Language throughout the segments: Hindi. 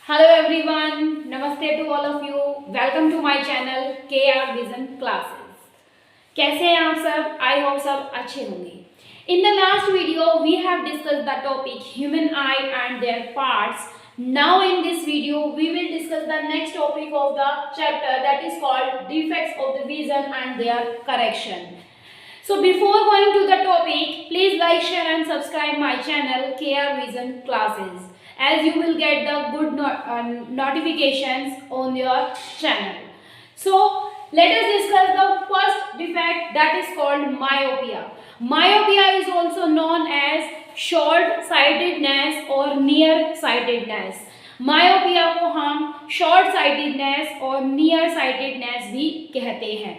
Hello everyone, Namaste to all of you. Welcome to my channel KR Vision Classes. कैसे हैं आप सब? I hope सब अच्छे होंगे. In the last video, we have discussed the topic human eye and their parts. Now in this video, we will discuss the next topic of the chapter that is called defects of the vision and their correction. So before going to the topic, please like, share and subscribe my channel KR Vision Classes, as you will get the good notifications on your channel. So let us discuss the first defect, that is called myopia. Myopia is also known as short sightedness or near sightedness. myopia को हम short sightedness और near sightedness भी कहते हैं.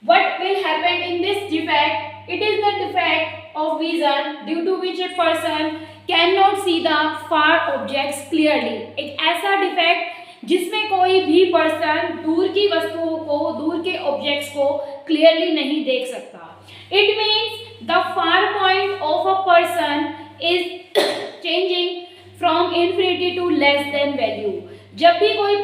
What will happen in this defect? It is the defect of vision due to which a person cannot see the far objects clearly. एक ऐसा डिफेक्ट जिसमें कोई भी पर्सन दूर की वस्तुओं को, दूर के ऑब्जेक्ट्स को क्लियरली नहीं देख सकता. It means the far point of a person is changing from infinity to less than value. जब भी कोई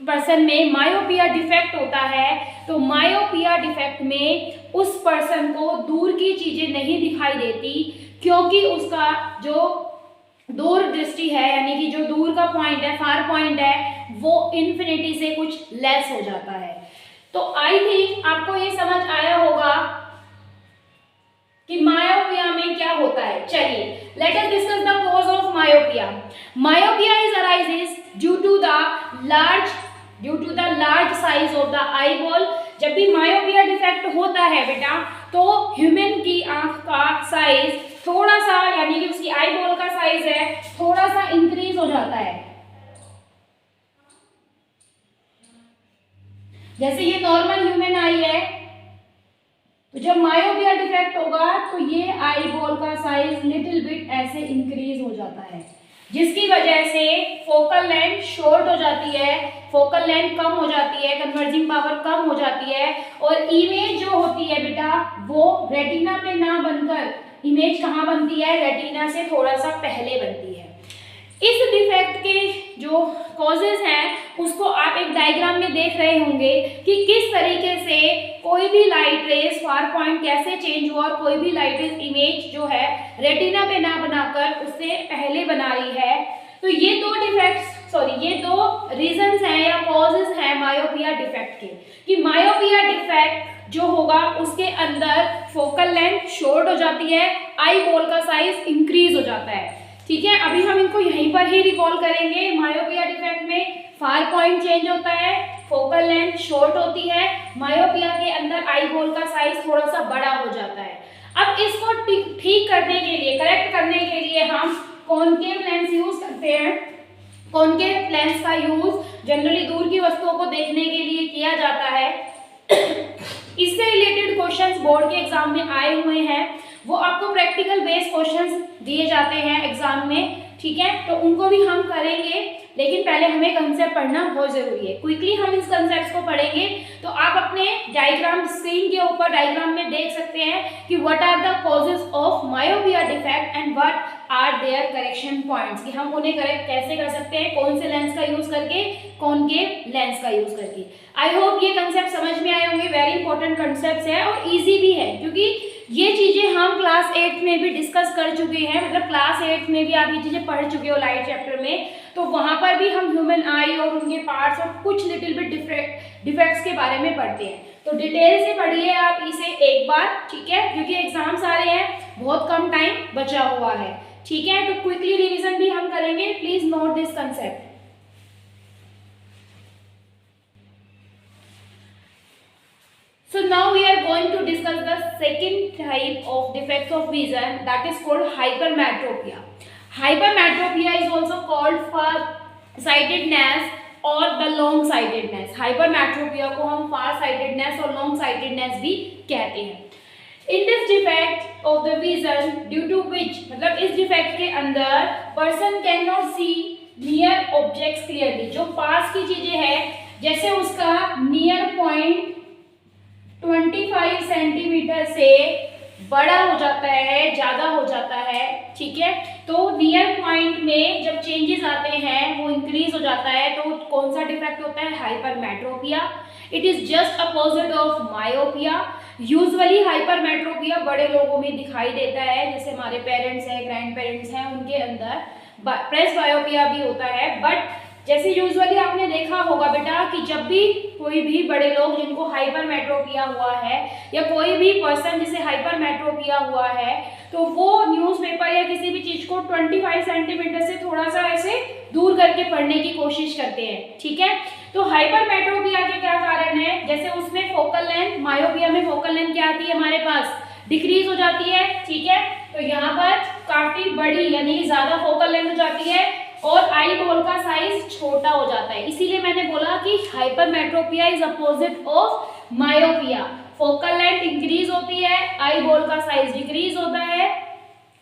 पर्सन में मायोपिया डिफेक्ट होता है तो मायोपिया डिफेक्ट में उस पर्सन को दूर की चीजें नहीं दिखाई देती, क्योंकि उसका जो दूर दृष्टि है, यानी कि जो दूर का पॉइंट है, फार पॉइंट है, वो इन्फिनिटी से कुछ लेस हो जाता है. तो आई थिंक आपको ये समझ आया होगा कि मायोपिया में क्या होता है. चलिए, let us discuss the cause of myopia. Myopia is arises due to the large size of the eyeball. जब भी मायोपिया डिफेक्ट होता है बेटा, तो ह्यूमन की आंख का साइज थोड़ा सा, यानी कि उसकी आईबॉल का साइज है, थोड़ा सा इंक्रीज हो जाता है. जैसे ये नॉर्मल ह्यूमन आई है, तो जब मायोपिया डिफेक्ट होगा तो ये आईबॉल का साइज लिटिल बिट ऐसे इंक्रीज हो जाता है, जिसकी वजह से फोकल लेंथ शॉर्ट हो जाती है, फोकल लेंथ कम हो जाती है, कन्वर्जिंग पावर कम हो जाती है, और इमेज जो होती है बेटा वो रेटिना पे ना बनकर इमेज कहाँ बनती है, रेटिना से थोड़ा सा पहले बनती है. इस डिफेक्ट के जो कॉजेज हैं उसको आप एक डायग्राम में देख रहे होंगे कि किस तरीके से कोई भी लाइट रेज फार पॉइंट कैसे चेंज हुआ और कोई भी लाइट रेज इमेज जो है रेटिना पे ना बनाकर उससे पहले बना रही है. तो ये दो रीजंस हैं या कॉजेज हैं मायोपिया डिफेक्ट के, कि मायोपिया डिफेक्ट जो होगा उसके अंदर फोकल लेंथ शॉर्ट हो जाती है, आई बॉल का साइज इंक्रीज हो जाता है. ठीक है, अभी हम इनको यहीं पर ही रिकॉल करेंगे. मायोपिया डिफेक्ट में फार पॉइंट चेंज होता है, फोकल लेंथ शॉर्ट होती है, मायोपिया के अंदर आई बॉल का साइज थोड़ा सा बड़ा हो जाता है. अब इसको ठीक करने के लिए, करेक्ट करने के लिए हम कॉनकेव लेंस यूज करते हैं. कॉनकेव लेंस का यूज जनरली दूर की वस्तुओं को देखने के लिए किया जाता है. इससे रिलेटेड क्वेश्चंस बोर्ड के एग्जाम में आए हुए हैं, वो आपको प्रैक्टिकल बेस्ड क्वेश्चंस दिए जाते हैं एग्जाम में. ठीक है, तो उनको भी हम करेंगे, लेकिन पहले हमें कंसेप्ट पढ़ना बहुत जरूरी है. क्विकली हम इस कंसेप्ट को पढ़ेंगे. तो आप अपने डायग्राम, स्क्रीन के ऊपर डायग्राम में देख सकते हैं कि what are the causes of myopia defect and what are their correction points, कि हम उन्हें करेक्ट कैसे कर सकते हैं, कौन से लेंस का यूज करके, कॉनकेव लेंस का यूज करके. आई होप ये कंसेप्ट समझ में आए होंगे. वेरी इंपॉर्टेंट कंसेप्ट है और ईजी भी है, क्योंकि ये चीजें हम क्लास 8 में भी डिस्कस कर चुके हैं. मतलब क्लास 8 में भी आप ये चीजें पढ़ चुके हो लाइट चैप्टर में, तो वहां पर भी हम ह्यूमन आई और उनके पार्ट्स और कुछ लिटिल बिट डिफेक्ट्स के बारे में पढ़ते हैं. तो डिटेल से पढ़िए आप इसे एक बार. ठीक है, क्योंकि एग्जाम्स आ रहे हैं, बहुत कम टाइम बचा हुआ है. ठीक है, तो क्विकली रिवीजन भी हम करेंगे. Please note this concept. So now we are going to discuss the second type of defects of vision, that is called hypermetropia. Hypermetropia is also called far-sightedness or the long-sightedness. Hypermetropia को हम far-sightedness और long-sightedness भी कहते हैं. In this defect of the vision, due to which, मतलब इस defect के अंदर person cannot see near objects clearly. जो पास की चीजें हैं, जैसे उसका नियर पॉइंट 25 सेंटीमीटर से बड़ा हो जाता है, ज़्यादा हो जाता है, ठीक है। तो नियर पॉइंट में जब चेंजेस आते हैं वो इंक्रीज हो जाता है, तो कौन सा डिफेक्ट होता है? Hypermetropia. It is just opposite of myopia. Usually hypermetropia बड़े लोगों में दिखाई देता है, जैसे हमारे पेरेंट्स हैं, ग्रैंड पेरेंट्स हैं, उनके अंदर प्रेसबायोपिया भी होता है। बट जैसे यूजुअली आपने देखा होगा बेटा कि जब भी कोई भी बड़े लोग जिनको हाइपरमेट्रोपिया हुआ है या कोई भी पर्सन जिसे हाइपरमेट्रोपिया हुआ है, तो वो न्यूज़पेपर या किसी भी चीज को 25 सेंटीमीटर से थोड़ा सा ऐसे दूर करके पढ़ने की कोशिश करते हैं, ठीक है। तो हाइपरमेट्रोपिया के क्या कारण है? जैसे उसमें फोकल लेंथ, मायोपिया में फोकल लेंथ क्या आती है हमारे पास? डिक्रीज हो जाती है, ठीक है। तो यहाँ पर काफी बड़ी यानी ज्यादा फोकल लेंथ हो जाती है और आई बॉल का साइज छोटा हो जाता है। इसीलिए मैंने बोला कि hypermetropia is opposite of myopia. Focal length increase होती है, आई बॉल का साइज डिक्रीज होता है।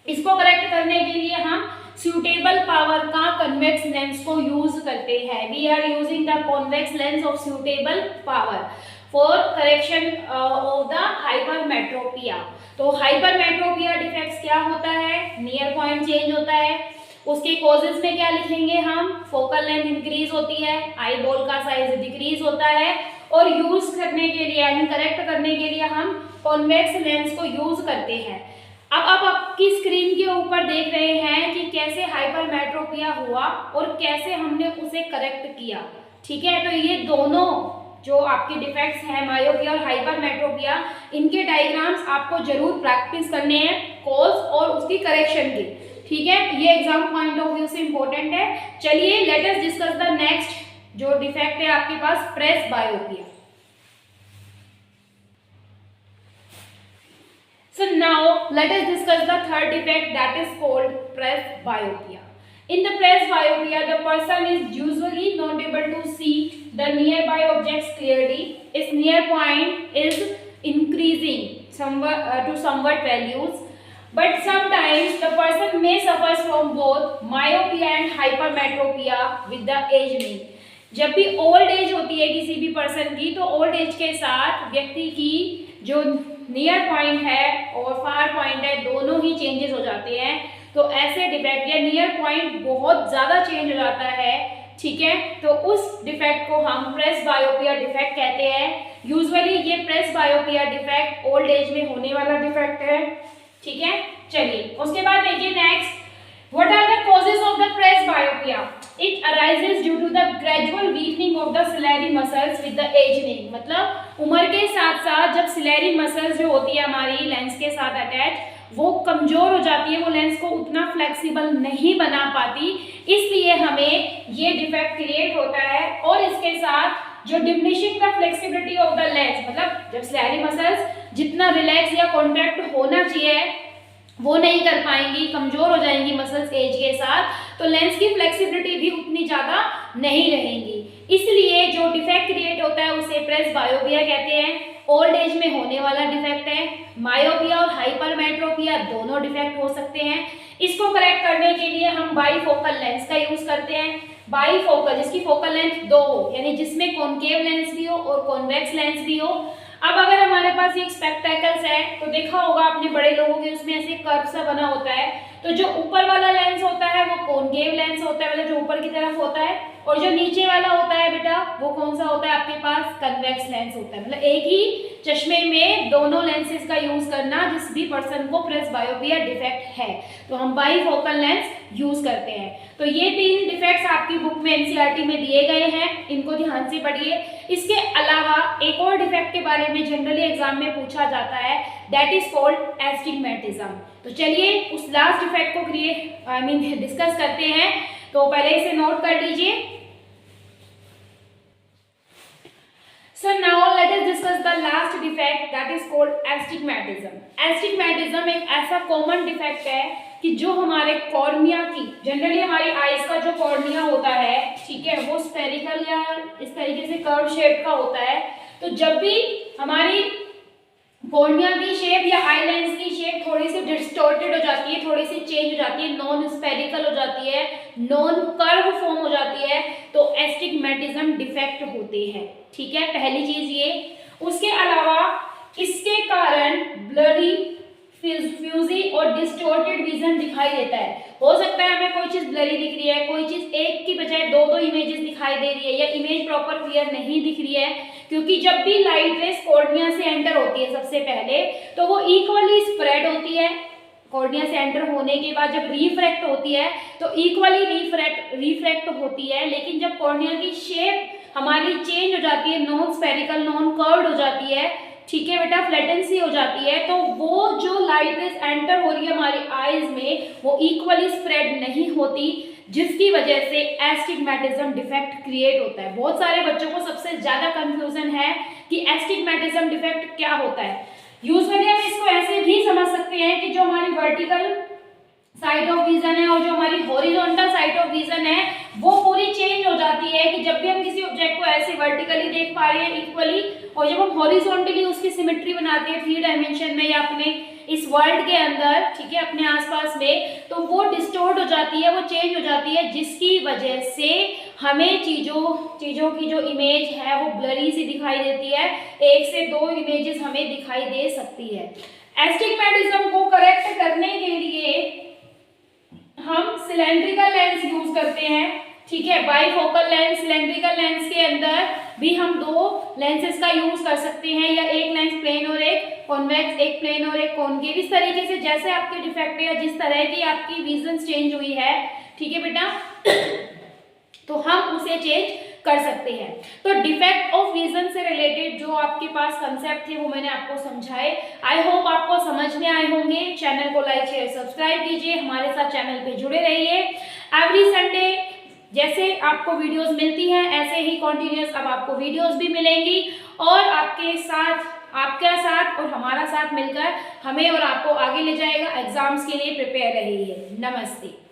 इसको करेक्ट करने के लिए हम सुटेबल पावर का कन्वेक्स लेंस को यूज करते हैं। We are using the convex lens of suitable power for correction of the hypermetropia. तो हाइपरमेट्रोपिया डिफेक्ट्स क्या होता है? नियर पॉइंट चेंज होता है। उसके कॉजेज में क्या लिखेंगे हम? फोकल लेंथ इंक्रीज होती है, आई बॉल का साइज डिक्रीज होता है और यूज करने के लिए यानी करेक्ट करने के लिए हम कॉन्वेक्स लेंस को यूज करते हैं। अब आप आपकी स्क्रीन के ऊपर देख रहे हैं कि कैसे हाइपरमेट्रोपिया हुआ और कैसे हमने उसे करेक्ट किया, ठीक है। तो ये दोनों जो आपके डिफेक्ट्स हैं मायोपिया और हाइपरमेट्रोपिया, इनके डायग्राम्स आपको जरूर प्रैक्टिस करने हैं, कॉज और उसकी करेक्शन की, ठीक है। ये एग्जाम पॉइंट ऑफ व्यू से इंपॉर्टेंट है। चलिए let us discuss the next जो डिफेक्ट है आपके पास, presbyopia. So now let us discuss the third defect, that is called presbyopia. In the presbyopia, the person is usually not able to see the nearby objects clearly. Its near point is increasing to somewhat values, but sometimes the person may suffer from both myopia and hypermetropia with the aging. जब भी ओल्ड एज होती है किसी भी पर्सन की, तो ओल्ड एज के साथ व्यक्ति की जो नियर पॉइंट है और फार पॉइंट है दोनों ही चेंजेस हो जाते हैं। तो ऐसे डिफेक्ट या नियर पॉइंट बहुत ज़्यादा चेंज हो जाता है, ठीक है। तो उस डिफेक्ट को हम प्रेसबायोपिया डिफेक्ट कहते हैं। यूजुअली ये प्रेसबायोपिया डिफेक्ट ओल्ड एज में होने वाला डिफेक्ट है, ठीक है। चलिए उसके बाद देखिए next, what are the causes of the presbyopia? It arises due to the gradual weakening of the ciliary muscles with the aging. मतलब उम्र के साथ साथ जब सिलेरी मसल्स जो होती है हमारी लेंस के साथ अटैच, वो कमजोर हो जाती है, वो लेंस को उतना फ्लेक्सिबल नहीं बना पाती, इसलिए हमें ये डिफेक्ट क्रिएट होता है। और इसके साथ जो diminishing the flexibility of the lens, मतलब जब सिलेरी मसल्स जितना रिलैक्स या कॉन्ट्रैक्ट होना चाहिए वो नहीं कर पाएंगी, कमजोर हो जाएंगी मसल्स एज के साथ, तो लेंस की फ्लेक्सिबिलिटी भी उतनी ज़्यादा नहीं रहेंगी। इसलिए जो डिफेक्ट क्रिएट होता है उसे प्रेसबायोपिया कहते हैं। ओल्ड एज में होने वाला डिफेक्ट है। मायोपिया और हाइपरमेट्रोपिया दोनों डिफेक्ट हो सकते हैं। इसको करेक्ट करने के लिए हम बाईफोकल लेंस का यूज करते हैं। बाईफोकल जिसकी फोकल लेंथ 2 हो, यानी जिसमें कॉनकेव लेंस भी हो और कॉन्वेक्स लेंस भी हो। अब अगर हमारे पास एक स्पेक्टेकल्स है तो देखा होगा आपने बड़े लोगों के, उसमें ऐसे कर्व सा बना होता है, तो जो ऊपर वाला लेंस होता है वो कॉनकेव लेंस होता है, मतलब जो ऊपर की तरफ होता है, और जो नीचे वाला होता है बेटा वो कौन सा होता है आपके पास? कन्वेक्स लेंस होता है। मतलब एक ही चश्मे में दोनों लेंसेज का यूज करना जिस भी पर्सन को प्रेसबायोपिया डिफेक्ट है, तो हम बाईफोकल लेंस यूज करते हैं। तो ये 3 डिफेक्ट्स आपकी बुक में एनसीईआरटी में दिए गए हैं, इनको ध्यान से पढ़िए। इसके अलावा एक और डिफेक्ट के बारे में जनरली एग्जाम में पूछा जाता है, दैट इज कॉल्ड एस्टिग्मेटिज्म। तो चलिए उस लास्ट डिफेक्ट को डिस्कस करते हैं। तो पहले इसे नोट कर लीजिए। So now let us discuss the last defect, that is called astigmatism. Astigmatism एक ऐसा कॉमन डिफेक्ट है कि जो हमारे कॉर्निया की, जनरली हमारी आईज का जो कॉर्निया होता है, ठीक है, वो स्फेरिकल या इस तरीके से कर्व शेप का होता है। तो जब भी हमारी कॉर्निया की शेप या आई लेंस की शेप थोड़ी सी डिस्टॉर्टेड हो जाती है, थोड़ी सी चेंज हो जाती है, नॉन स्फेरिकल हो जाती है, नॉन कर्व फॉर्म हो जाती है, तो एस्टिग्मेटिज्म डिफेक्ट होते हैं, ठीक है, पहली चीज ये। उसके अलावा इसके कारण ब्लरी फ्यूजी और डिस्टॉर्टेड विजन दिखाई देता है। हो सकता है हमें कोई चीज ब्लरी दिख रही है, कोई चीज एक की बजाय दो दो इमेजेस दिखाई दे रही है, या इमेज प्रॉपर क्लियर नहीं दिख रही है, क्योंकि जब भी लाइट रेस कॉर्निया से एंटर होती है सबसे पहले तो वो इक्वली स्प्रेड होती है। कॉर्निया से एंटर होने के बाद जब रिफ्रैक्ट होती है तो इक्वली रिफ्रैक्ट होती है, लेकिन जब कॉर्निया की शेप हमारी चेंज हो जाती है, नॉन स्फेरिकल नॉन कर्व्ड हो जाती है, ठीक है बेटा, फ्लैटेंसी हो जाती है, तो वो जो लाइट रेस एंटर हो रही है हमारी आईज में वो इक्वली स्प्रेड नहीं होती, जिसकी वजह से एस्टिग्मेटिज्म डिफेक्ट क्रिएट होता है। बहुत सारे बच्चों को सबसे ज्यादा कंफ्यूजन है कि एस्टिग्मेटिज्म डिफेक्ट क्या होता है। यूजुअली हम इसको ऐसे भी समझ सकते हैं कि जो हमारी वर्टिकल साइड ऑफ विजन है और जो हमारी हॉरिजॉन्टल साइड ऑफ विजन है वो पूरी चेंज हो जाती है, कि जब भी हम किसी ऑब्जेक्ट को ऐसे वर्टिकली देख पा रहे हैं इक्वली, और जब हम हॉरिजॉन्टली उसकी सिमेट्री बनाते हैं 3 डायमेंशन में या अपने इस वर्ल्ड के अंदर, ठीक है, अपने आसपास में, तो वो डिस्टॉर्ट हो जाती है, वो चेंज हो जाती है, जिसकी वजह से हमें चीजों की जो इमेज है वो ब्लरी सी दिखाई देती है। 1 से 2 इमेजेस हमें दिखाई दे सकती है। एस्टिग्मेटिज्म को करेक्ट करने के लिए हम सिलेंड्रिकल लेंस यूज करते हैं, ठीक है, बाईफोकल लेंस। सिलेंड्रिकल लेंस के अंदर भी हम 2 लेंसेज का यूज कर सकते हैं, या एक लेंस प्लेन और एक कॉन्वेक्स, एक प्लेन और एक कॉनकेव। इस तरीके से जैसे आपके डिफेक्ट है, जिस तरह की आपकी विजन चेंज हुई है, ठीक है बेटा, तो हम उसे चेंज कर सकते हैं। तो डिफेक्ट ऑफ विजन से रिलेटेड जो आपके पास कंसेप्ट थे वो मैंने आपको समझाए। आई होप आपको समझ में आए होंगे। चैनल को लाइक शेयर सब्सक्राइब कीजिए, हमारे साथ चैनल पे जुड़े रहिए। एवरी संडे जैसे आपको वीडियोस मिलती हैं ऐसे ही कंटिन्यूअस अब आपको वीडियोस भी मिलेंगी, और आपका साथ और हमारा साथ मिलकर हमें और आपको आगे ले जाएगा। एग्जाम्स के लिए प्रिपेयर रहिए। नमस्ते।